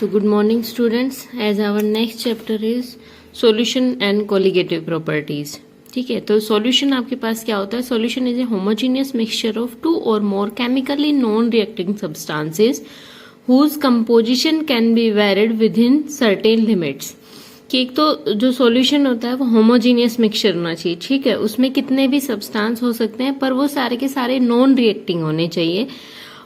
So good morning students, as our next chapter is solution and colligative properties. ठीक है, तो solution आपके पास क्या होता है? Solution is a homogeneous mixture of two or more chemically non reacting substances whose composition can be varied within certain limits. कि एक तो जो सॉल्यूशन होता है वो होमोजेनियस मिक्सचर होना चाहिए. ठीक है, उसमें कितने भी सब्सटेंस हो सकते हैं पर वो सारे के सारे नॉन रिएक्टिंग होने चाहिए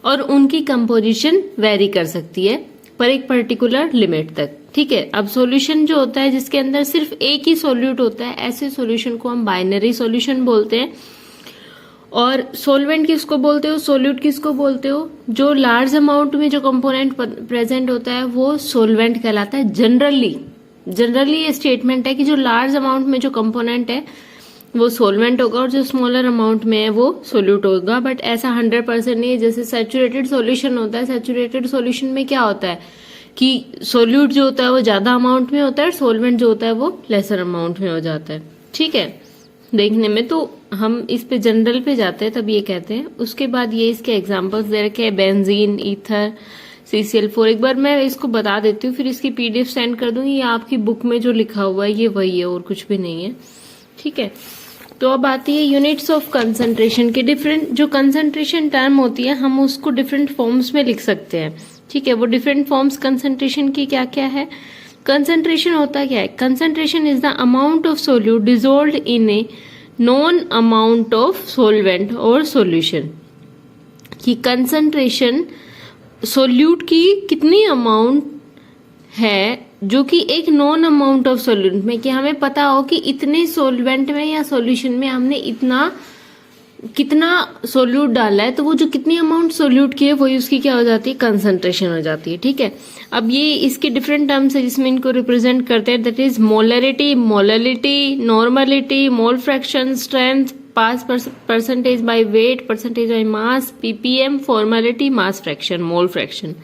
और उनकी कंपोजिशन वेरी कर सकती है पर एक पर्टिकुलर लिमिट तक. ठीक है, अब सॉल्यूशन जो होता है जिसके अंदर सिर्फ एक ही सॉल्यूट होता है, ऐसे सॉल्यूशन को हम बाइनरी सॉल्यूशन बोलते हैं. और सॉल्वेंट किसको बोलते हो, सॉल्यूट किसको बोलते हो? जो लार्ज अमाउंट में जो कंपोनेंट प्रेजेंट होता है वो सॉल्वेंट कहलाता है. जनरली ये स्टेटमेंट है कि जो लार्ज अमाउंट में जो कंपोनेंट है वो सॉल्वेंट होगा और जो स्मॉलर अमाउंट में है वो सोल्यूट होगा. बट ऐसा 100% नहीं है. जैसे सैचुरेटेड सॉल्यूशन होता है, सैचुरेटेड सॉल्यूशन में क्या होता है कि सोल्यूट जो होता है वो ज्यादा अमाउंट में होता है और सॉल्वेंट जो होता है वो लेसर अमाउंट में हो जाता है. ठीक है, देखने में तो हम इस पे जनरल पे जाते हैं तब ये कहते हैं. उसके बाद ये इसके एग्जांपल्स दे रखे हैं, बेंजीन, ईथर, CCl4. एक बार मैं इसको बता देती हूँ फिर इसकी PDF सेंड कर दूंगी. ये आपकी बुक में जो लिखा हुआ है ये वही है और कुछ भी नहीं है. ठीक है, तो अब आती है यूनिट्स ऑफ कंसंट्रेशन के. डिफरेंट जो कंसंट्रेशन टर्म होती है हम उसको डिफरेंट फॉर्म्स में लिख सकते हैं. ठीक है, वो डिफरेंट फॉर्म्स कंसंट्रेशन की क्या क्या है? कंसंट्रेशन होता क्या है? Concentration is the amount of solute dissolved in a non amount of solvent और सॉल्यूशन. कि कंसंट्रेशन सोल्यूट की कितनी अमाउंट है जो कि एक नॉन अमाउंट ऑफ सोल्यूट में, कि हमें पता हो कि इतने सोल्वेंट में या सॉल्यूशन में हमने कितना सोल्यूट डाला है, तो वो जो कितनी अमाउंट सोल्यूट की है वही उसकी क्या हो जाती है? कंसंट्रेशन हो जाती है. ठीक है, अब ये इसके डिफरेंट टर्म्स है जिसमें इनको रिप्रेजेंट करते हैं. That is molarity, molality, normality, mole fraction, strength, pass percentage by weight, percentage by mass, ppm, formality, mass fraction, mole fraction.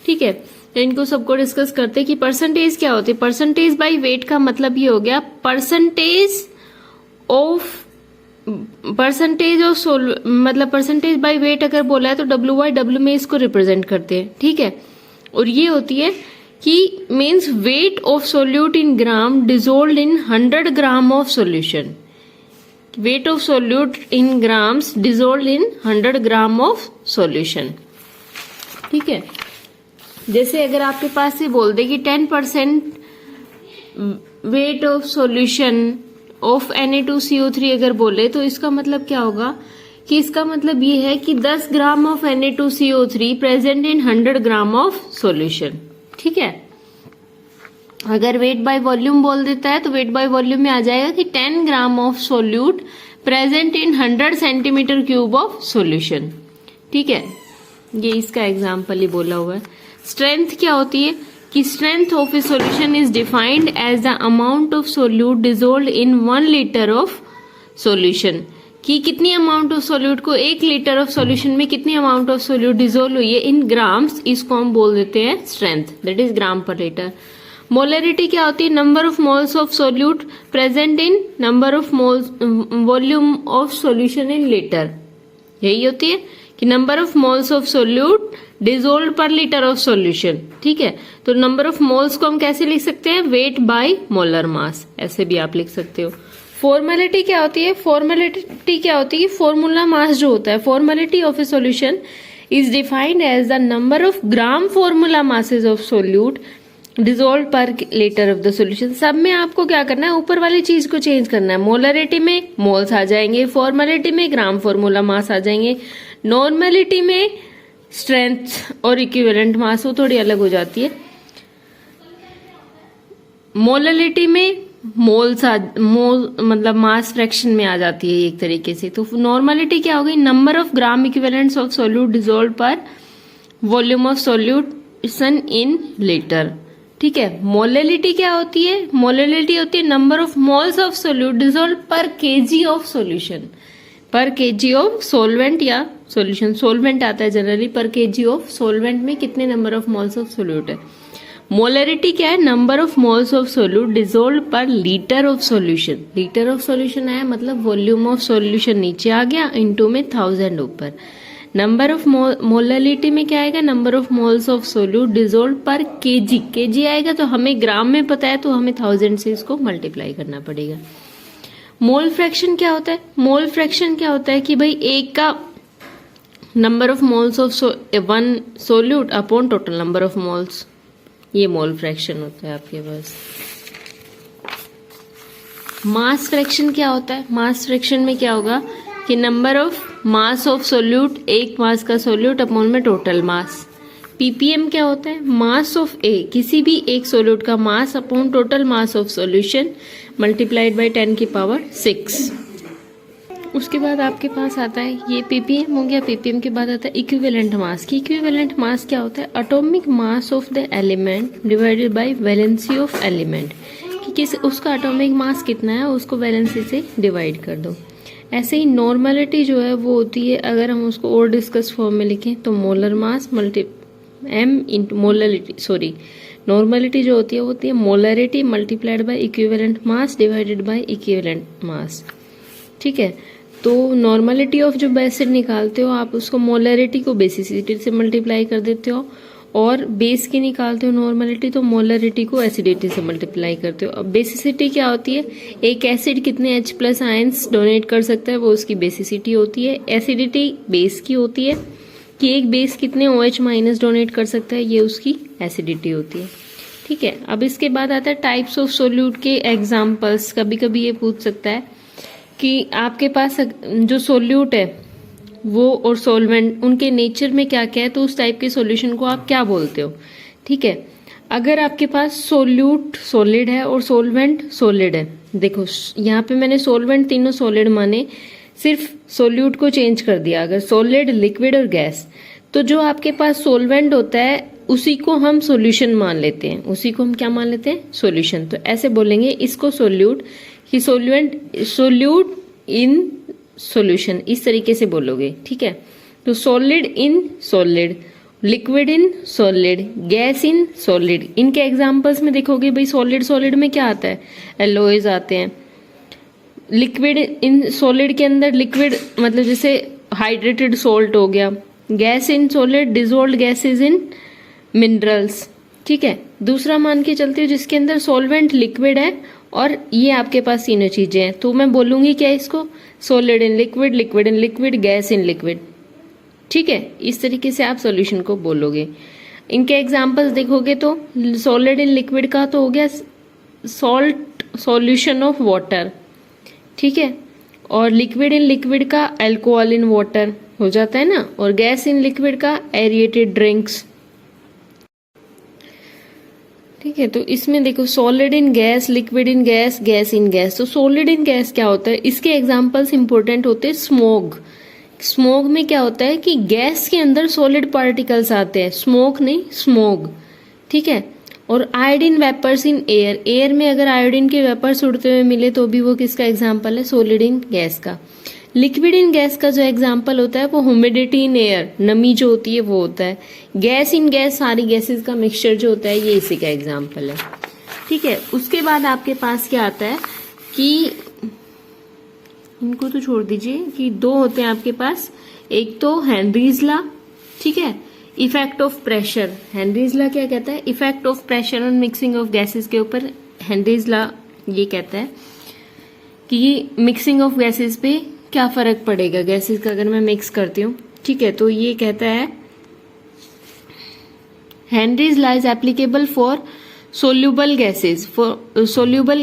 ठीक है, तो इनको सबको डिस्कस करते हैं कि परसेंटेज क्या होती है. परसेंटेज बाय वेट का मतलब ये हो गया परसेंटेज ऑफ मतलब परसेंटेज बाय वेट अगर बोला है तो WY में इसको रिप्रेजेंट करते हैं. ठीक है, और ये होती है कि means weight of solute in gram dissolved in 100 gram of solution. Weight of solute in grams dissolved in 100 gram of solution. ठीक है, जैसे अगर आपके पास से बोल दे कि 10% weight of solution of Na2CO3 अगर बोले तो इसका मतलब क्या होगा? कि इसका मतलब ये है कि 10 gram of Na2CO3 present in 100 gram of solution. ठीक है, अगर वेट बाय वॉल्यूम बोल देता है तो वेट बाय वॉल्यूम में आ जाएगा कि 10 gram of solute present in 100 centimetre cube of solution. ठीक है, ये इसका एग्जाम्पल ही बोला हुआ है. स्ट्रेंथ क्या होती है? कि strength of a solution is defined as the amount of solute dissolved in 1 litre of solution. कि कितनी अमाउंट ऑफ सोल्यूट को 1 लीटर ऑफ सॉल्यूशन में कितनी अमाउंट ऑफ सोल्यूट डिसॉल्व हुई है इन ग्राम्स, इसको हम बोल देते हैं स्ट्रेंथ. दैट इज ग्राम पर लीटर. मोलरिटी क्या होती है? Number of moles of solute present in number of moles volume of solution in litre. यही होती है कि number of moles of solute dissolved पर लीटर ऑफ सॉल्यूशन. ठीक है, तो नंबर ऑफ मोल्स को हम कैसे लिख सकते हैं? वेट बाय मोलर मास, ऐसे भी आप लिख सकते हो. फॉर्मेलिटी क्या होती है? फॉर्मेलिटी क्या होती है? फॉर्मूला मास जो होता है, formality of a solution is defined as the number of gram formula masses of solute dissolve per litre of the solution. सब में आपको क्या करना है? ऊपर वाली चीज को चेंज करना है. मोलरिटी में मोल्स आ जाएंगे, फॉर्मेलिटी में ग्राम फॉर्मूला मास आ जाएंगे, नॉर्मेलिटी में स्ट्रेंथ और इक्विवेलेंट मास वो थोड़ी अलग हो जाती है. मोललिटी में मोल्स मतलब मास फ्रैक्शन में आ जाती है एक तरीके से. तो नॉर्मलिटी क्या हो गई? Number of gram equivalents of solute dissolve per volume of solution in litre. ठीक है, मोललिटी क्या होती है? मोललिटी होती है number of moles of solute dissolve per kg of solution. Per kg of solvent या सॉल्यूशन, सोलवेंट आता है generally, per kg of solvent में कितने number of moles of solute है. मोलरिटी क्या है? Number of moles of solute dissolve per litre of solution. Litre of solution आया मतलब वॉल्यूम ऑफ सॉल्यूशन नीचे आ गया, इनटू में 1000 ऊपर. नंबर ऑफ मोललिटी में क्या आएगा, number of moles of solute dissolve पर केजी, केजी आएगा तो हमें ग्राम में पता है तो हमें 1000 से इसको मल्टीप्लाई करना पड़ेगा। मोल फ्रैक्शन क्या होता है, मोल फ्रैक्शन क्या होता है कि भाई एक का number of moles of one solute upon total number of moles, ये मोल फ्रैक्शन होता है आपके पास। मास फ्रैक्शन क्या होता है, मास फ्रैक्शन में क्या होगा कि number of mass of solute, एक मास का सोल्यूट अपॉन में टोटल मास। पीपीएम क्या होता है, मास ऑफ ए, किसी भी एक सोल्यूट का mass upon total mass of solution multiplied bye 10 की पावर 6। उसके बाद आपके पास आता है ये पीपीएम हो गया। पीपीएम के बाद आता है इक्विवेलेंट मास की। इक्विवेलेंट मास क्या होता है, atomic mass of the element divided by valency of element, कि किस उसका एटॉमिक मास कितना है उसको वैलेंसी से डिवाइड कर दो। ऐसे ही नॉर्मलिटी जो है वो होती है, अगर हम उसको और डिस्कस फॉर्म में लिखें तो molar mass multi M into molarity, sorry normality जो होती है molarity multiplied by equivalent mass divided by equivalent mass. ठीक है, तो नॉर्मलिटी ऑफ जो बेसिड निकालते हो आप उसको मोलरिटी को बेसिसिटी से मल्टीप्लाई कर देते हो, और बेस की निकालते हो नॉर्मलिटी तो मोलरिटी को एसिडिटी से मल्टीप्लाई करते हो। अब बेसिसिटी क्या होती है, एक एसिड कितने H+ आयंस डोनेट कर सकता है वो उसकी बेसिसिटी होती है। एसिडिटी बेस की होती है कि एक बेस कितने OH- डोनेट कर सकता है, ये उसकी एसिडिटी होती है। ठीक है, अब इसके बाद आता है टाइप्स ऑफ सोल्यूट के एग्जाम्पल्स। कभी कभी ये पूछ सकता है कि आपके पास जो सोल्यूट है वो और सोलवेंट उनके नेचर में क्या क्या है, तो उस टाइप के सॉल्यूशन को आप क्या बोलते हो। ठीक है, अगर आपके पास सोल्यूट सॉलिड है और सोलवेंट सॉलिड है, देखो यहाँ पे मैंने सोलवेंट तीनों सॉलिड माने, सिर्फ सोल्यूट को चेंज कर दिया। अगर सॉलिड, लिक्विड और गैस, तो जो आपके पास सोलवेंट होता है उसी को हम सॉल्यूशन मान लेते हैं, उसी को हम क्या मान लेते हैं, सॉल्यूशन। तो ऐसे बोलेंगे इसको सोल्यूट कि सोल्यूट इन सॉल्यूशन, इस तरीके से बोलोगे। ठीक है, तो solid in solid, liquid in solid, gas in solid. इनके एग्जांपल्स में देखोगे भाई सॉलिड सॉलिड में क्या आता है, एलोइज आते हैं। लिक्विड इन सॉलिड के अंदर लिक्विड मतलब जैसे हाइड्रेटेड सोल्ट हो गया। Gas in solid, dissolved gases in minerals. ठीक है, दूसरा मान के चलते हो जिसके अंदर सॉल्वेंट लिक्विड है और ये आपके पास तीनों चीजें हैं, तो मैं बोलूंगी क्या इसको, solid in liquid, liquid in liquid, gas in liquid. ठीक है, इस तरीके से आप सॉल्यूशन को बोलोगे। इनके एग्जांपल्स देखोगे तो सॉलिड इन लिक्विड का तो हो गया सॉल्ट सॉल्यूशन ऑफ वाटर। ठीक है, और लिक्विड इन लिक्विड का अल्कोहल इन वाटर हो जाता है ना, और गैस इन लिक्विड का एरिएटेड ड्रिंक्स। ठीक है, तो इसमें देखो solid in gas, liquid in gas, gas in gas. तो सॉलिड इन गैस क्या होता है, इसके एग्जांपल्स इंपॉर्टेंट होते हैं। स्मोक, स्मोक में क्या होता है कि गैस के अंदर सॉलिड पार्टिकल्स आते हैं, स्मोक नहीं स्मोग। ठीक है, और iodine vapours in air, air में अगर आयोडीन के वेपर्स उड़ते हुए मिले तो भी वो किसका एग्जाम्पल है, सॉलिड इन गैस का। लिक्विड इन गैस का जो एग्जाम्पल होता है वो ह्यूमिडिटी इन एयर, नमी जो होती है वो होता है। गैस इन गैस सारी गैसेस का मिक्सचर जो होता है ये इसी का एग्जाम्पल है। ठीक है, उसके बाद आपके पास क्या आता है कि इनको तो छोड़ दीजिए कि दो होते हैं आपके पास, एक तो हेनरीज लॉ। ठीक है, effect of pressure, Henry's law क्या कहता है, effect of pressure on mixing of gases के ऊपर हेनरीज लॉ ये कहता है कि मिक्सिंग ऑफ गैसेस पे क्या फर्क पड़ेगा गैसेस का अगर मैं मिक्स करती हूँ। ठीक है, तो ये कहता है Henry's law is applicable for soluble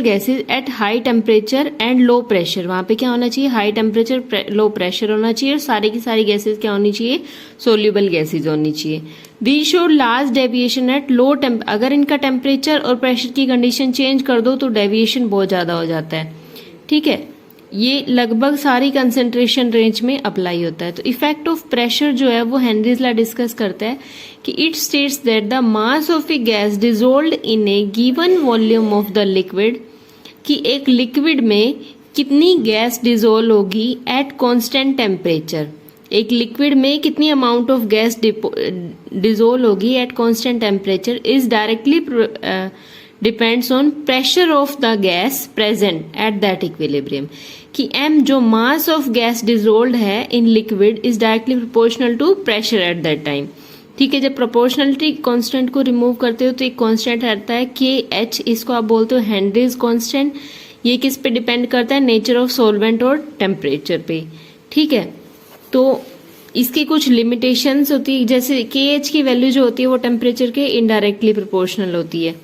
gases at high temperature and low pressure. वहां पे क्या होना चाहिए, हाई टेम्परेचर लो प्रेशर होना चाहिए, और सारी की सारी गैसेज क्या होनी चाहिए, सोल्यूबल गैसेज होनी चाहिए। दी show large deviation at low अगर इनका टेम्परेचर और प्रेशर की कंडीशन चेंज कर दो तो डेविएशन बहुत ज्यादा हो जाता है। ठीक है, ये लगभग सारी कंसेंट्रेशन रेंज में अप्लाई होता है। तो इफेक्ट ऑफ प्रेशर जो है वो हेनरीज लॉ डिस्कस करता है कि it states that the mass of a gas dissolved in a given volume of the liquid, कि एक लिक्विड में कितनी गैस डिसॉल्व होगी एट कांस्टेंट टेम्परेचर, एक लिक्विड में कितनी अमाउंट ऑफ गैस डिसॉल्व होगी at constant temperature is directly depends on pressure of the gas present at that equilibrium, कि m जो मास ऑफ गैस डिजोल्व है in liquid is directly proportional to pressure at that time. ठीक है, जब proportionality constant को remove करते हो तो एक कांस्टेंट रहता है KH, इसको आप बोलते हो हेनरीज कांस्टेंट। ये किस पे डिपेंड करता है? नेचर ऑफ सॉल्वेंट और टेम्परेचर पे। ठीक है, तो इसकी कुछ लिमिटेशंस होती है, जैसे KH की वैल्यू जो होती है वो टेम्परेचर के इनडायरेक्टली प्रोपोर्शनल होती है।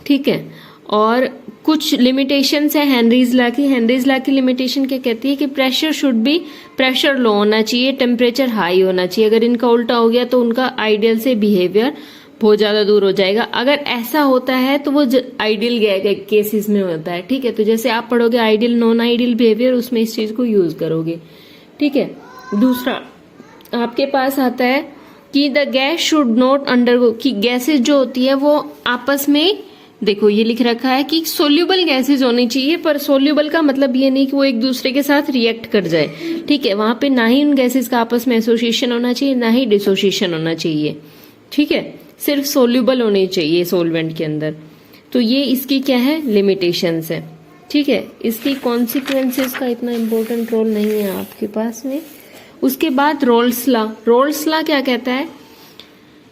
ठीक है, और कुछ लिमिटेशंस है हेनरीज लॉ की। हेनरीज लॉ की लिमिटेशन क्या कहती है कि pressure should be, pressure low होना चाहिए, टेम्परेचर हाई होना चाहिए। अगर इनका उल्टा हो गया तो उनका आइडियल से बिहेवियर बहुत ज्यादा दूर हो जाएगा। अगर ऐसा होता है तो वो आइडियल केसेस में होता है। ठीक है, तो जैसे आप पढ़ोगे आइडियल नॉन आइडियल बिहेवियर, उसमें इस चीज को यूज करोगे। ठीक है, दूसरा आपके पास आता है कि the gas should not undergo, कि गैसेस जो होती है वो आपस में, देखो ये लिख रखा है कि सोल्यूबल गैसेस होनी चाहिए, पर सोल्यूबल का मतलब ये नहीं कि वो एक दूसरे के साथ रिएक्ट कर जाए। ठीक है, वहां पे ना ही उन गैसेस का आपस में एसोसिएशन होना चाहिए, ना ही डिसोसिएशन होना चाहिए। ठीक है, सिर्फ सोल्यूबल होनी चाहिए सोलवेंट के अंदर। तो ये इसकी क्या है? लिमिटेशंस है। ठीक है, इसकी कॉन्सिक्वेंसेस का इतना इंपॉर्टेंट रोल नहीं है आपके पास में। उसके बाद रोल्स लॉ। रोल्स लॉ क्या कहता है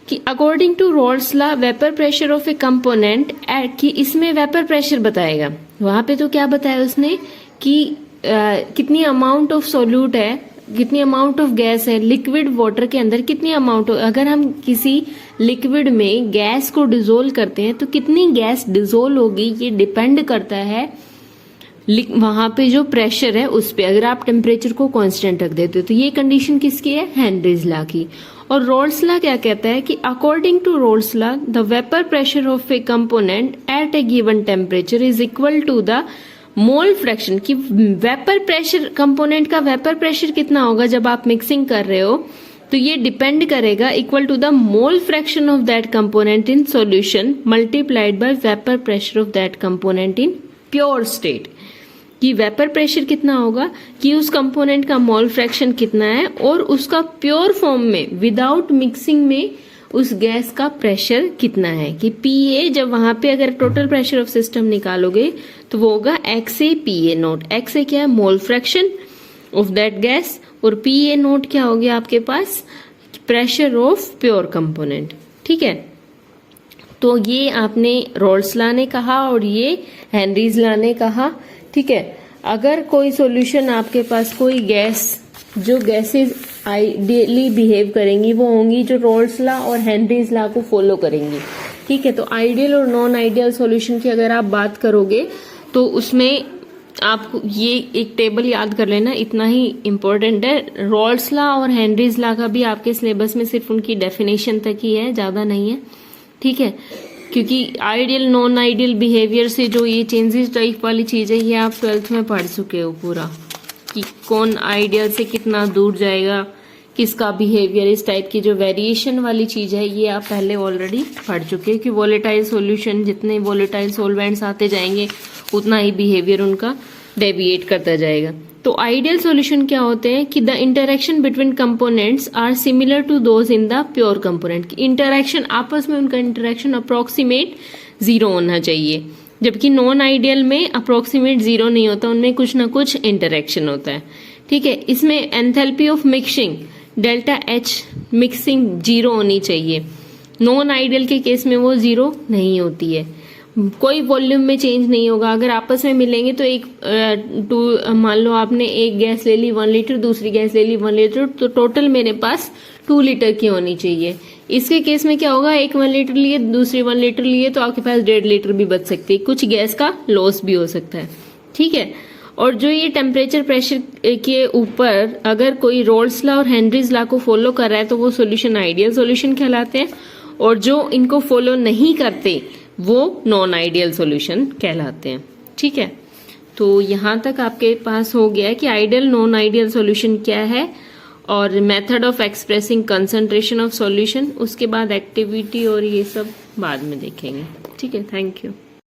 कि according to Raoult's law vapour pressure of a component at, कि इसमें वेपर प्रेशर बताएगा। वहां पे तो क्या बताया उसने कि कितनी अमाउंट ऑफ सोल्यूट है, कितनी अमाउंट ऑफ गैस है लिक्विड वाटर के अंदर, कितनी अमाउंट, अगर हम किसी लिक्विड में गैस को डिजोल्व करते हैं तो कितनी गैस डिजोल्व होगी, ये डिपेंड करता है वहां पे जो प्रेशर है उस पे। अगर आप टेम्परेचर को कांस्टेंट रख देते हो तो ये कंडीशन किसकी है? हेनरीज लॉ की। और रोल्स लॉ क्या कहता है कि according to Raoult's law the vapour pressure of a component at a given temperature is equal to the mole fraction, कि वेपर प्रेशर, कंपोनेंट का वेपर प्रेशर कितना होगा जब आप मिक्सिंग कर रहे हो, तो ये डिपेंड करेगा equal to the mole fraction of that component in solution multiplied by vapour pressure of that component in pure state. कि वेपर प्रेशर कितना होगा, कि उस कंपोनेंट का मोल फ्रैक्शन कितना है, और उसका प्योर फॉर्म में विदाउट मिक्सिंग में उस गैस का प्रेशर कितना है। कि PA, जब वहां पे अगर टोटल प्रेशर ऑफ सिस्टम निकालोगे तो वो होगा XA PA नोट। XA क्या है? Mole fraction of that gas, और PA नोट क्या हो गया आपके पास? Pressure of pure component. ठीक है, तो ये आपने रोल्स लॉ ने कहा और ये हेनरीज लॉ ने कहा। ठीक है, अगर कोई सॉल्यूशन आपके पास, कोई गैस, जो गैसेस आइडियली बिहेव करेंगी वो होंगी जो रोल्स लॉ और हेनरीज लॉ को फॉलो करेंगी। ठीक है, तो आइडियल और नॉन आइडियल सॉल्यूशन की अगर आप बात करोगे तो उसमें आपको ये एक टेबल याद कर लेना, इतना ही इम्पोर्टेंट है। रोल्स लॉ और हेनरीज लॉ का भी आपके सिलेबस में सिर्फ उनकी डेफिनेशन तक ही है, ज्यादा नहीं है। ठीक है, क्योंकि आइडियल नॉन आइडियल बिहेवियर से जो ये चेंजेस टाइप वाली चीज है ये आप 12th में पढ़ चुके हो पूरा, कि कौन आइडियल से कितना दूर जाएगा, किसका बिहेवियर, इस टाइप की जो वेरिएशन वाली चीज है ये आप पहले ऑलरेडी पढ़ चुके हो। कि वोलेटाइल सॉल्यूशन, जितने वोलेटाइल सॉल्वेंट्स आते जाएंगे उतना ही बिहेवियर उनका डेविएट करता जाएगा। तो आइडियल सॉल्यूशन क्या होते हैं कि the interaction between components are similar to those in the pure component. Interaction, आपस में उनका इंटरेक्शन अप्रोक्सीमेट 0 होना चाहिए, जबकि नॉन आइडियल में अप्रोक्सीमेट 0 नहीं होता, उनमें कुछ ना कुछ इंटरेक्शन होता है। ठीक है, इसमें enthalpy of mixing delta H mixing 0 होनी चाहिए। नॉन आइडियल के केस में वो 0 नहीं होती है, कोई वॉल्यूम में चेंज नहीं होगा। अगर आपस में मिलेंगे तो एक मान लो आपने एक गैस ले ली 1 लीटर, दूसरी गैस ले ली 1 लीटर, तो टोटल मेरे पास 2 लीटर की होनी चाहिए। इसके केस में क्या होगा, एक 1 लीटर लिए, दूसरी 1 लीटर लिए, तो आपके पास 1.5 लीटर भी बच सकती है, कुछ गैस का लॉस भी हो सकता है। ठीक है, और जो ये टेम्परेचर प्रेशर के ऊपर अगर कोई रोल्स लॉ और हेनरीज लॉ को फॉलो कर रहा है तो वो सॉल्यूशन आइडियल सॉल्यूशन कहलाते हैं, और जो इनको फॉलो नहीं करते वो नॉन आइडियल सॉल्यूशन कहलाते हैं। ठीक है, तो यहाँ तक आपके पास हो गया कि आइडियल नॉन आइडियल सॉल्यूशन क्या है और method of expressing concentration of solution. उसके बाद एक्टिविटी और ये सब बाद में देखेंगे। ठीक है, थैंक यू।